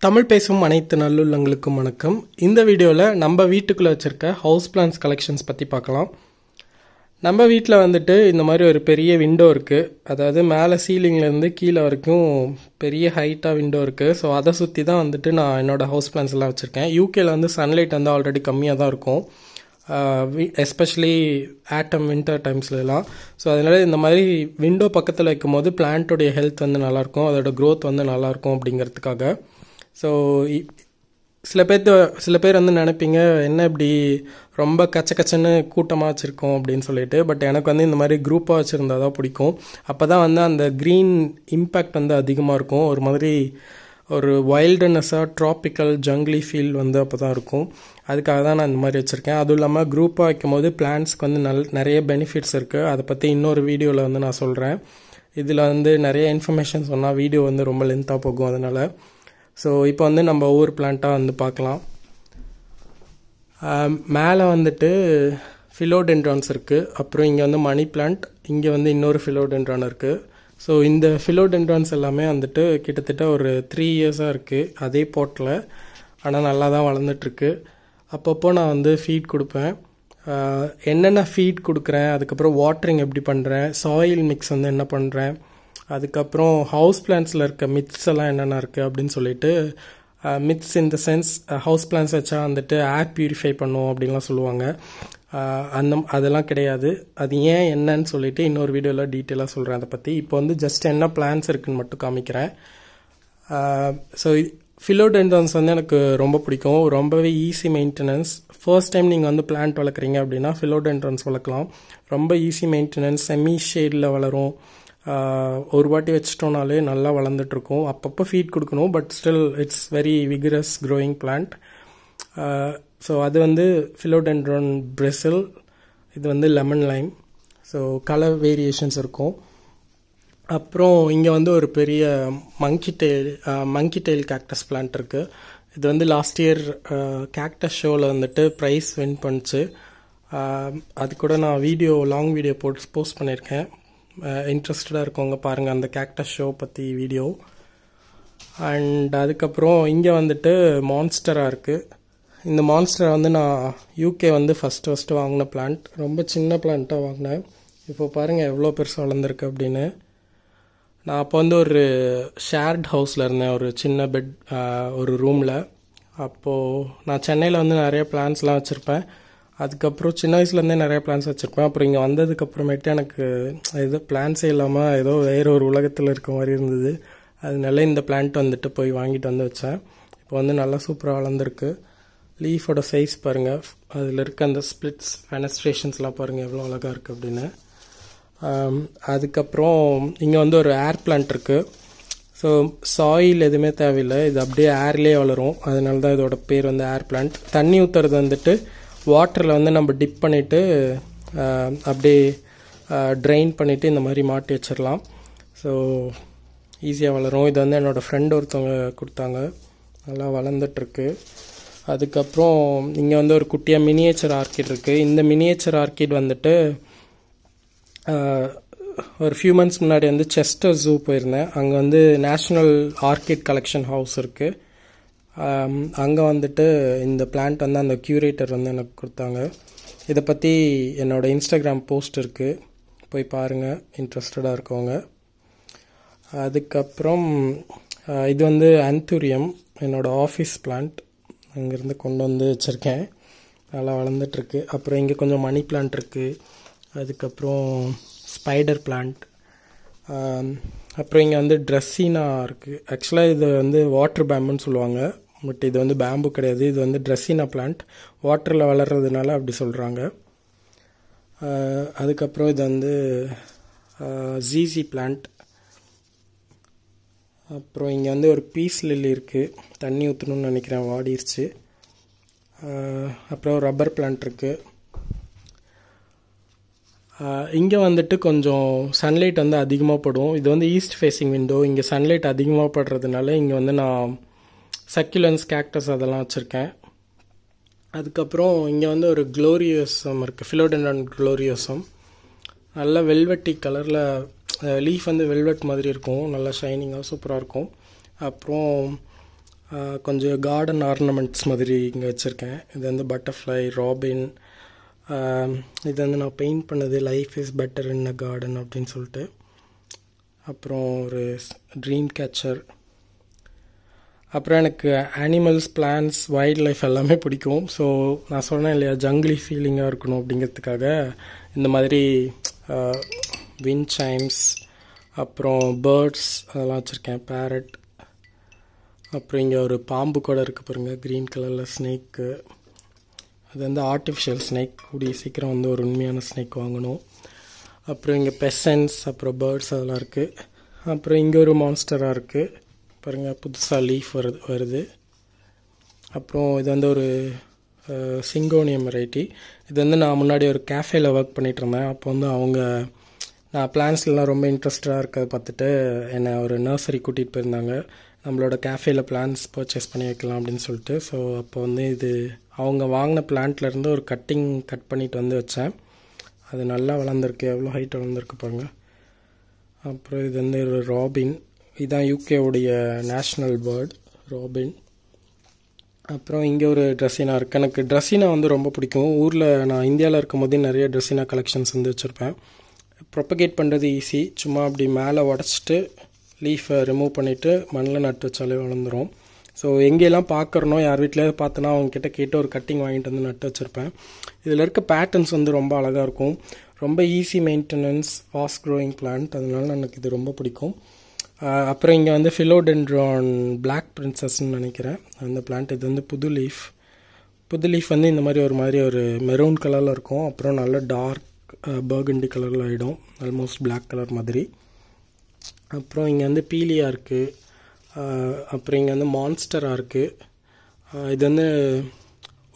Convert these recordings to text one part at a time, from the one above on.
தமிழ் பேசும் அனைத்து நல்லுள்ளங்களுக்கும் வணக்கம். இந்த வீடியோவில் நம்ம வீட்டுக்குள்ளே வச்சுருக்க ஹவுஸ் பிளான்ஸ் கலெக்ஷன்ஸ் பற்றி பார்க்கலாம். நம்ம வீட்டில் வந்துட்டு இந்த மாதிரி ஒரு பெரிய விண்டோ இருக்குது. அதாவது மேலே சீலிங்லேருந்து கீழே வரைக்கும் பெரிய ஹைட்டாக விண்டோ இருக்குது. ஸோ அதை சுற்றி தான் வந்துட்டு நான் என்னோடய ஹவுஸ் பிளான்ஸ் எல்லாம் வச்சுருக்கேன். யூகேயில் வந்து சன்லைட் வந்து ஆல்ரெடி கம்மியாக தான் இருக்கும், எஸ்பெஷலி ஆட்டம் வின்டர் டைம்ஸ்லாம். ஸோ அதனால் இந்த மாதிரி விண்டோ பக்கத்தில் வைக்கும் போது பிளான்ட்டோடைய ஹெல்த் வந்து நல்லாயிருக்கும், அதோட க்ரோத் வந்து நல்லாயிருக்கும் அப்படிங்கிறதுக்காக. ஸோ சில பேர் வந்து நினைப்பீங்க, என்ன இப்படி ரொம்ப கச்சன்னு கூட்டமாக வச்சுருக்கோம் அப்படின்னு சொல்லிட்டு. பட் எனக்கு வந்து இந்த மாதிரி குரூப்பாக வச்சுருந்தா தான் பிடிக்கும். அப்போ தான் வந்து அந்த க்ரீன் இம்பேக்ட் வந்து அதிகமாக இருக்கும். ஒரு மாதிரி ஒரு வைல்டுனஸ்ஸாக ட்ராபிக்கல் ஜங்லி ஃபீல் வந்து அப்போ தான் இருக்கும். அதுக்காக தான் நான் இந்த மாதிரி வச்சுருக்கேன். அதுவும் இல்லாமல் குரூப்பாக வைக்கும் போது பிளான்ஸ்க்கு வந்து நிறைய பெனிஃபிட்ஸ் இருக்குது. அதை பற்றி இன்னொரு வீடியோவில் வந்து நான் சொல்கிறேன். இதில் வந்து நிறைய இன்ஃபர்மேஷன் சொன்னால் வீடியோ வந்து ரொம்ப லென்த்தாக போகும், அதனால். ஸோ இப்போ வந்து நம்ம ஒவ்வொரு பிளான்ட்டாக வந்து பார்க்கலாம். மேலே வந்துட்டு ஃபிலோடென்ட்ரான்ஸ் இருக்குது. அப்புறம் இங்கே வந்து மணி பிளான்ட், இங்கே வந்து இன்னொரு ஃபிலோடென்ட்ரான் இருக்குது. ஸோ இந்த ஃபிலோடென்ட்ரான்ஸ் எல்லாமே வந்துட்டு கிட்டத்தட்ட ஒரு 3 இயர்ஸாக இருக்குது அதே போட்டில். ஆனால் நல்லா தான் வளர்ந்துட்டுருக்கு. அப்பப்போ நான் வந்து ஃபீட் கொடுப்பேன். என்னென்ன ஃபீட் கொடுக்குறேன், அதுக்கப்புறம் வாட்டரிங் எப்படி பண்ணுறேன், சாயில் மிக்ஸ் வந்து என்ன பண்ணுறேன், அதுக்கப்புறம் ஹவுஸ் பிளான்ஸில் இருக்க மித்ஸ் எல்லாம் என்னென்ன இருக்குது அப்படின்னு சொல்லிட்டு. Myths in the sense, house plans வச்சா வந்துட்டு ஏர் பியூரிஃபை பண்ணும் அப்படின்லாம் சொல்லுவாங்க. அதெல்லாம் கிடையாது. அது ஏன் என்னன்னு சொல்லிட்டு இன்னொரு வீடியோவில் டீட்டெயிலாக சொல்கிறேன் அதை பற்றி. இப்போ வந்து ஜஸ்ட் என்ன பிளான்ஸ் இருக்குன்னு மட்டும் காமிக்கிறேன். ஸோ ஃபிலோடென்ட்ரான்ஸ் வந்து எனக்கு ரொம்ப பிடிக்கும், ரொம்பவே ஈஸி மெயின்டெனன்ஸ். ஃபர்ஸ்ட் டைம் நீங்கள் வந்து பிளான்ட் வளர்க்குறீங்க அப்படின்னா ஃபிலோடென்ட்ரான்ஸ் வளர்க்கலாம். ரொம்ப ஈஸி மெயின்டெனன்ஸ், செமி ஷேடில் வளரும். ஒரு வாட்டி வச்சிட்டோனாலே நல்லா வளர்ந்துட்டுருக்கும். அப்பப்போ ஃபீட் கொடுக்கணும், but still it's very vigorous growing plant. So அது வந்து ஃபிலோடென்ட்ரான் பிரசில், இது வந்து lemon Lime. So colour variations இருக்கும். அப்புறம் இங்கே வந்து ஒரு பெரிய மங்கி டெயில் கேக்டஸ் பிளான்ட் இருக்குது. இது வந்து லாஸ்ட் இயர் கேக்டஸ் ஷோவில் வந்துட்டு ப்ரைஸ் வின் பண்ணிச்சு. அது கூட நான் லாங் வீடியோ போஸ்ட் பண்ணியிருக்கேன். இன்ட்ரெஸ்டடாக இருக்கவங்க பாருங்கள் அந்த கேக்டஸ் ஷோ பற்றி வீடியோ. அண்ட் அதுக்கப்புறம் இங்கே வந்துட்டு மான்ஸ்டராக இருக்குது. இந்த மான்ஸ்டரை வந்து நான் யூகே வந்து ஃபஸ்ட்டு வாங்கின பிளான்ட். ரொம்ப சின்ன பிளான்ட்டாக வாங்கினேன். இப்போ பாருங்கள் எவ்வளோ பெருசாக வளர்ந்துருக்கு அப்படின்னு. நான் அப்போ வந்து ஒரு ஷேர்ட் ஹவுஸில் இருந்தேன், ஒரு சின்ன பெட் ஒரு ரூமில். அப்போது நான் சென்னையில் வந்து நிறைய பிளான்ஸ்லாம் வச்சுருப்பேன். அதுக்கப்புறம் சின்ன வயசுலேருந்தே நிறைய பிளான்ஸ் வச்சுருப்பேன். அப்புறம் இங்கே வந்ததுக்கப்புறமேட்டு எனக்கு ஏதோ பிளான்ஸே இல்லாமல் ஏதோ வேறு ஒரு உலகத்தில் இருக்க மாதிரி இருந்தது. அதனால இந்த பிளான்ட் வந்துட்டு போய் வாங்கிட்டு வந்து வச்சேன். இப்போ வந்து நல்லா சூப்பராக வளர்ந்துருக்கு. லீஃபோட சைஸ் பாருங்கள், அதில் இருக்க அந்த ஸ்பிளிட்ஸ் ஃபெனஸ்ட்ரேஷன்ஸ்லாம் பாருங்கள் எவ்வளோ அழகாக இருக்குது அப்படின்னு. அதுக்கப்புறம் இங்கே வந்து ஒரு ஏர் பிளான்ட் இருக்குது. ஸோ சாயில் எதுவுமே தேவையில்லை, இது அப்படியே ஏர்லேயே வளரும். அதனால தான் இதோட பேர் வந்து ஏர் பிளான்ட். தண்ணி ஊற்றுறது வந்துட்டு வாட்டரில் வந்து நம்ம டிப் பண்ணிவிட்டு அப்படியே ட்ரைன் பண்ணிவிட்டு இந்த மாதிரி மாட்டி வச்சிடலாம். ஸோ ஈஸியாக வளரும். இது வந்து என்னோடய ஃப்ரெண்ட் ஒருத்தவங்க கொடுத்தாங்க, நல்லா வளர்ந்துட்டுருக்கு. அதுக்கப்புறம் இங்கே வந்து ஒரு குட்டியாக மினியேச்சர் ஆர்கிட் இருக்குது. இந்த மினியேச்சர் ஆர்கிட் வந்துட்டு ஒரு ஃபியூ மந்த்ஸ் முன்னாடி வந்து செஸ்டர் ஜூ போயிருந்தேன். அங்கே வந்து நேஷ்னல் ஆர்கிட் கலெக்ஷன் ஹவுஸ் இருக்குது. அங்கே வந்துட்டு இந்த பிளான்ட் வந்து அந்த க்யூரேட்டர் வந்து எனக்கு கொடுத்தாங்க. இதை பற்றி என்னோடய இன்ஸ்டாகிராம் போஸ்ட் இருக்குது, போய் பாருங்கள் இன்ட்ரெஸ்டடாக இருக்கவங்க. அதுக்கப்புறம் இது வந்து ஆந்தூரியம், என்னோடய ஆஃபீஸ் பிளான்ட். அங்கேருந்து கொண்டு வந்து வச்சுருக்கேன், நல்லா வளர்ந்துட்டுருக்கு. அப்புறம் இங்கே கொஞ்சம் மணி பிளான்ட் இருக்குது. அதுக்கப்புறம் ஸ்பைடர் பிளான்ட். அப்புறம் இங்கே வந்து ட்ரெஸ்ஸினா இருக்குது. ஆக்சுவலாக இது வந்து வாட்டர் பேம்புன்னு சொல்லுவாங்க, பட் இது வந்து பேம்பு கிடையாது. இது வந்து ட்ரெஸ்ஸினா பிளான்ட், வாட்டரில் வளர்கிறதுனால அப்படி சொல்கிறாங்க. அதுக்கப்புறம் இது வந்து ஜிசி பிளான்ட். அப்புறம் இங்கே வந்து ஒரு பீஸ் லில்லி இருக்குது, தண்ணி ஊற்றணும்னு நினைக்கிறேன், வாடிருச்சு. அப்புறம் ரப்பர் பிளான்ட் இருக்குது. இங்கே வந்துட்டு கொஞ்சம் சன்லைட் வந்து அதிகமாக படும். இது வந்து ஈஸ்ட் ஃபேஸிங் விண்டோ, இங்கே சன்லைட் அதிகமாக படுறதுனால இங்கே வந்து நான் சக்யுலன்ஸ் கேக்டஸ் அதெல்லாம் வச்சுருக்கேன். அதுக்கப்புறம் இங்கே வந்து ஒரு க்ளோரியோசம் இருக்குது, ஃபிலோடென்ட்ரான் க்ளோரியோசம். நல்ல வெல்வெட்டி கலரில் லீஃப் வந்து வெல்வெட் மாதிரி இருக்கும், நல்லா ஷைனிங்காக சூப்பராக இருக்கும். அப்புறம் கொஞ்சம் கார்டன் ஆர்னமெண்ட்ஸ் மாதிரி இங்கே வச்சுருக்கேன். இது வந்து பட்டர்ஃப்ளை, ராபின். இது வந்து நான் பெயிண்ட் பண்ணது life is better in a garden அப்படின்னு சொல்லிட்டு. அப்புறம் ஒரு ட்ரீம் கேச்சர். அப்புறம் எனக்கு அனிமல்ஸ், பிளான்ட்ஸ், வைல்ட் லைஃப் எல்லாமே பிடிக்கும். ஸோ நான் சொன்னேன் இல்லையா, ஜங்கிலி ஃபீலிங்காக இருக்கணும் அப்படிங்கிறதுக்காக இந்த மாதிரி விண்ட் சைம்ஸ், அப்புறம் பேர்ட்ஸ் அதெல்லாம் வச்சுருக்கேன், பேரட். அப்புறம் இங்கே ஒரு பாம்பு கூட இருக்குது பாருங்கள், க்ரீன் கலரில் ஸ்னேக்கு. அது வந்து ஆர்டிஃபிஷியல் ஸ்னேக், கூடிய சீக்கிரம் வந்து ஒரு உண்மையான ஸ்னேக் வாங்கணும். அப்புறம் இங்கே பெசன்ஸ், அப்புறம் பேர்ட்ஸ் அதெல்லாம் இருக்குது. அப்புறம் இங்கே ஒரு மான்ஸ்டராக இருக்குது பாருங்கள், புதுசாக லீஃப் வருது. அப்புறம் இது வந்து ஒரு சிங்கோனியம் வெரைட்டி. இது வந்து நான் முன்னாடி ஒரு கேஃபேல ஒர்க் பண்ணிகிட்டு இருந்தேன். அப்போ வந்து அவங்க நான் பிளான்ஸ்லாம் ரொம்ப இன்ட்ரெஸ்டடாக இருக்கிறத பார்த்துட்டு என்னை ஒரு நர்சரி கூட்டிகிட்டு போயிருந்தாங்க. நம்மளோட கேஃபேல பிளான்ஸ் பர்ச்சேஸ் பண்ணி வைக்கலாம் அப்படின்னு சொல்லிட்டு. ஸோ அப்போ வந்து இது அவங்க வாங்கின பிளான்ட்லேருந்து ஒரு கட் பண்ணிட்டு வந்து வச்சேன். அது நல்லா வளர்ந்துருக்கு, எவ்வளோ ஹைட் வளர்ந்துருக்கு பாருங்கள். அப்புறம் இது வந்து ஒரு ராபின். இதுதான் யூகேவுடைய நேஷ்னல் பேர்ட், ராபின். அப்புறம் இங்கே ஒரு ட்ரெஸ்ஸினா இருக்குது. எனக்கு ட்ரெஸ்ஸினா வந்து ரொம்ப பிடிக்கும். ஊரில் நான் இந்தியாவில் இருக்கும் போதே நிறைய ட்ரெஸ்ஸினா கலெக்ஷன்ஸ் வந்து வச்சுருப்பேன். ப்ரொப்பகேட் பண்ணுறது ஈஸி. சும்மா அப்படி மேலே உடச்சிட்டு லீஃபை ரிமூவ் பண்ணிவிட்டு மண்ணில் நட்டு வச்சாலே வளர்ந்துடும். ஸோ எங்கேயெல்லாம் பார்க்குறனோ, யார் வீட்டிலேயே பார்த்தோன்னா அவங்கக்கிட்ட கேட்டு ஒரு கட்டிங் வாங்கிட்டு வந்து நட்டு வச்சுருப்பேன். இதில் இருக்க பேட்டர்ன்ஸ் வந்து ரொம்ப அழகாக இருக்கும். ரொம்ப easy maintenance, fast growing plant. அதனால எனக்கு இது ரொம்ப பிடிக்கும். அப்புறம் இங்கே வந்து ஃபிலோடென்ட்ரான் பிளாக் பிரின்சஸ்ன்னு நினைக்கிறேன் அந்த பிளான்ட். இது வந்து புது லீஃப் வந்து இந்த மாதிரி ஒரு மெரூன் கலரில் இருக்கும். அப்புறம் நல்ல டார்க் பர்கண்டி கலரில் ஆகிடும், ஆல்மோஸ்ட் பிளாக் கலர் மாதிரி. அப்புறம் இங்கே வந்து பீலியா இருக்குது. அப்புறம் இங்கே வந்து மான்ஸ்டராக இருக்குது. இது வந்து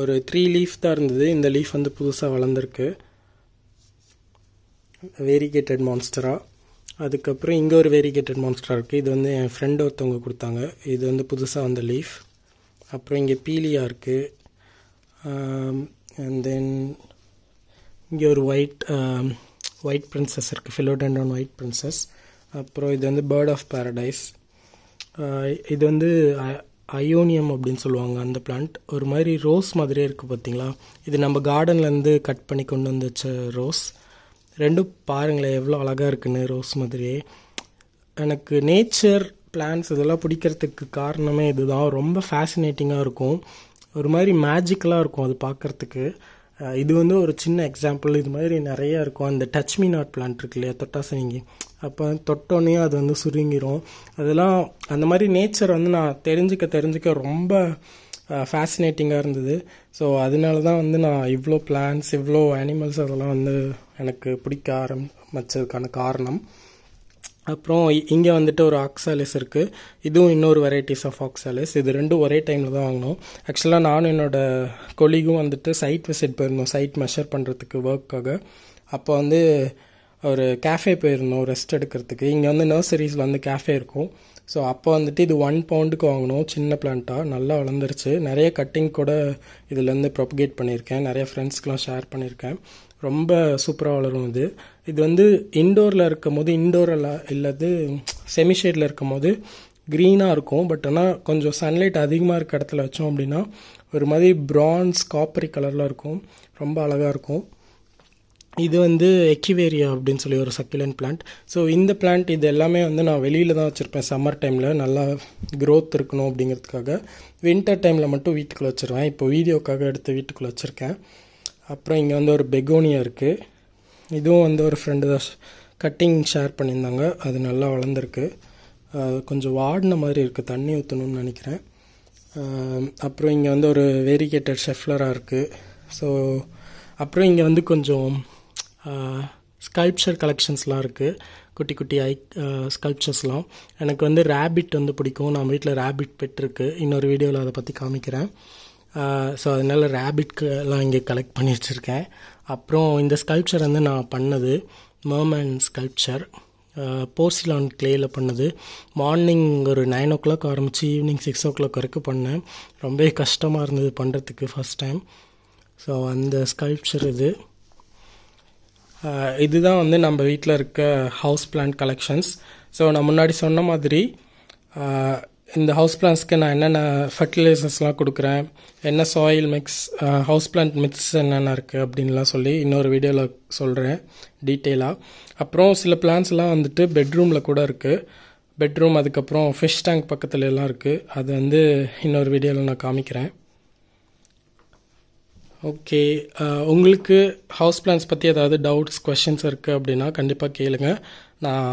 ஒரு 3 லீஃப் தான் இருந்தது. இந்த லீஃப் வந்து புதுசாக வளர்ந்துருக்கு, வேரிகேட்டட் மான்ஸ்டரா. அதுக்கப்புறம் இங்கே ஒரு வேரிகேட்டட் மான்ஸ்டரா இருக்குது. இது வந்து என் ஃப்ரெண்டு ஒருத்தவங்க கொடுத்தாங்க. இது வந்து புதுசாக வந்த லீஃப். அப்புறம் இங்கே பீலியா இருக்குது. அண்ட் தென் இங்கே ஒரு ஒயிட் பிரின்சஸ் இருக்குது, ஃபிலோடென்ட்ரான் ஒயிட் பிரின்சஸ். அப்புறம் இது வந்து பேர்ட் ஆஃப் பேரடைஸ். இது வந்து அயோனியம் அப்படின்னு சொல்லுவாங்க அந்த பிளான்ட். ஒரு மாதிரி ரோஸ் மாதிரியே இருக்குது பார்த்தீங்களா. இது நம்ம கார்டன்லேருந்து கட் பண்ணி கொண்டு வந்து வச்ச ரோஸ். ரெண்டும் பாருங்களேன் எவ்வளோ அழகாக இருக்குன்னு, ரோஸ் மாதிரியே. எனக்கு நேச்சர், பிளான்ட்ஸ் இதெல்லாம் பிடிக்கிறதுக்கு காரணமே இதுதான். ரொம்ப ஃபேசினேட்டிங்காக இருக்கும், ஒரு மாதிரி மேஜிக்கலாக இருக்கும் அது பார்க்குறதுக்கு. இது வந்து ஒரு சின்ன எக்ஸாம்பிள். இது மாதிரி நிறையா இருக்கும். அந்த டச் மீ நாட் பிளான்ட் இருக்கு இல்லையா, தொட்டாசனிங்கி. அப்போ தொட்டோன்னே அது வந்து சுருங்கிரும். அதெல்லாம் அந்த மாதிரி நேச்சர் வந்து நான் தெரிஞ்சுக்க ரொம்ப ஃபேசினேட்டிங்காக இருந்தது. ஸோ அதனால தான் வந்து நான் இவ்வளோ பிளான்ட்ஸ், இவ்வளோ அனிமல்ஸ் அதெல்லாம் வந்து எனக்கு பிடிக்க ஆரம்பிச்சதுக்கான காரணம். அப்புறம் இங்கே வந்துட்டு ஒரு ஆக்சாலிஸ் இருக்குது. இதுவும் இன்னொரு வெரைட்டிஸ் ஆஃப் ஆக்சாலிஸ். இது ரெண்டும் ஒரே டைமில் தான் வாங்கினோம். ஆக்சுவலாக நானும் என்னோடய கொலீகும் வந்துட்டு சைட் விசிட் போயிருந்தோம், சைட் மெஷர் பண்ணுறதுக்கு ஒர்க்காக. அப்போ வந்து ஒரு கேஃபே போயிருந்தோம் ரெஸ்ட் எடுக்கிறதுக்கு. இங்கே வந்து நர்சரிஸில் வந்து கேஃபே இருக்கும். ஸோ அப்போ வந்துட்டு இது 1 பவுண்டுக்கு வாங்கினோம், சின்ன பிளான்ட்டாக. நல்லா வளர்ந்துருச்சு. நிறைய கட்டிங் கூட இதுலேருந்து ப்ரொபகேட் பண்ணியிருக்கேன், நிறைய ஃப்ரெண்ட்ஸ்க்கெலாம் ஷேர் பண்ணியிருக்கேன். ரொம்ப சூப்பராக வளரும் இது. இது வந்து இன்டோரில் இருக்கும் போது, இல்லது செமிஷேடில் இருக்கும் போது க்ரீனாக இருக்கும். பட் ஆனால் கொஞ்சம் சன்லைட் அதிகமாக இருக்க இடத்துல வச்சோம் அப்படின்னா ஒரு மாதிரி ப்ரான்ஸ் காப்பரி கலரில் இருக்கும், ரொம்ப அழகாக இருக்கும். இது வந்து எக்கிவேரியா அப்படின்னு சொல்லி ஒரு சக்குலண்ட் பிளான்ட். ஸோ இந்த பிளான்ட் இது எல்லாமே வந்து நான் வெளியில் தான் வச்சுருப்பேன். சம்மர் டைமில் நல்லா க்ரோத் இருக்கணும் அப்படிங்கிறதுக்காக. வின்டர் டைமில் மட்டும் வீட்டுக்குள்ளே வச்சுருவேன். இப்போ வீடியோக்காக எடுத்து வீட்டுக்குள்ளே வச்சுருக்கேன். அப்புறம் இங்கே வந்து ஒரு பெகோனியா இருக்குது. இதுவும் வந்து ஒரு ஃப்ரெண்டு தான் கட்டிங் ஷேர் பண்ணியிருந்தாங்க. அது நல்லா வளர்ந்துருக்கு. கொஞ்சம் வாடின மாதிரி இருக்குது, தண்ணி ஊற்றணும்னு நினைக்கிறேன். அப்புறம் இங்கே வந்து ஒரு வேரிகேட்டட் ஷெஃப்லராக இருக்குது. ஸோ அப்புறம் இங்கே வந்து கொஞ்சம் ஸ்கல்ப்சர் கலெக்ஷன்ஸ்லாம் இருக்குது, குட்டி குட்டி ஸ்கல்ப்சர்ஸ்லாம். எனக்கு வந்து ரேபிட் வந்து பிடிக்கும். நான் வீட்டில் ரேபிட் பெட் இருக்குது, இன்னொரு வீடியோவில் அதை பற்றி காமிக்கிறேன். ஸோ அதனால் ரேபிட்கெலாம் இங்கே கலெக்ட் பண்ணி வச்சுருக்கேன். அப்புறம் இந்த ஸ்கல்ப்சர் வந்து நான் பண்ணது மர்மேன் ஸ்கல்ப்சர், போர்சிலான் கிளேயில் பண்ணது. மார்னிங் ஒரு 9 o'clock ஆரம்பித்து ஈவினிங் 6 o'clock வரைக்கும் பண்ணேன். ரொம்பவே கஷ்டமாக இருந்தது பண்ணுறதுக்கு ஃபஸ்ட் டைம். ஸோ அந்த ஸ்கல்ப்சர் இதுதான் வந்து நம்ம வீட்டில் இருக்க ஹவுஸ் பிளான்ட் கலெக்ஷன்ஸ். ஸோ நான் முன்னாடி சொன்ன மாதிரி இந்த ஹவுஸ் பிளான்ஸ்க்கு நான் என்னென்ன ஃபர்டிலைசர்ஸ்லாம் கொடுக்குறேன், என்ன soil mix, house plant mix என்னென்ன இருக்குது அப்படின்லாம் சொல்லி இன்னொரு வீடியோவில் சொல்கிறேன் டீட்டெயிலாக. அப்புறம் சில பிளான்ஸ்லாம் வந்துட்டு பெட்ரூமில் கூட இருக்குது. பெட்ரூம் அதுக்கப்புறம் ஃபிஷ் டேங்க் பக்கத்துல எல்லாம் இருக்குது. அது வந்து இன்னொரு வீடியோவில் நான் காமிக்கிறேன். ஓகே, உங்களுக்கு ஹவுஸ் பிளான்ஸ் பற்றி ஏதாவது டவுட்ஸ், கொஷின்ஸ் இருக்குது அப்படின்னா கண்டிப்பாக கேளுங்க, நான்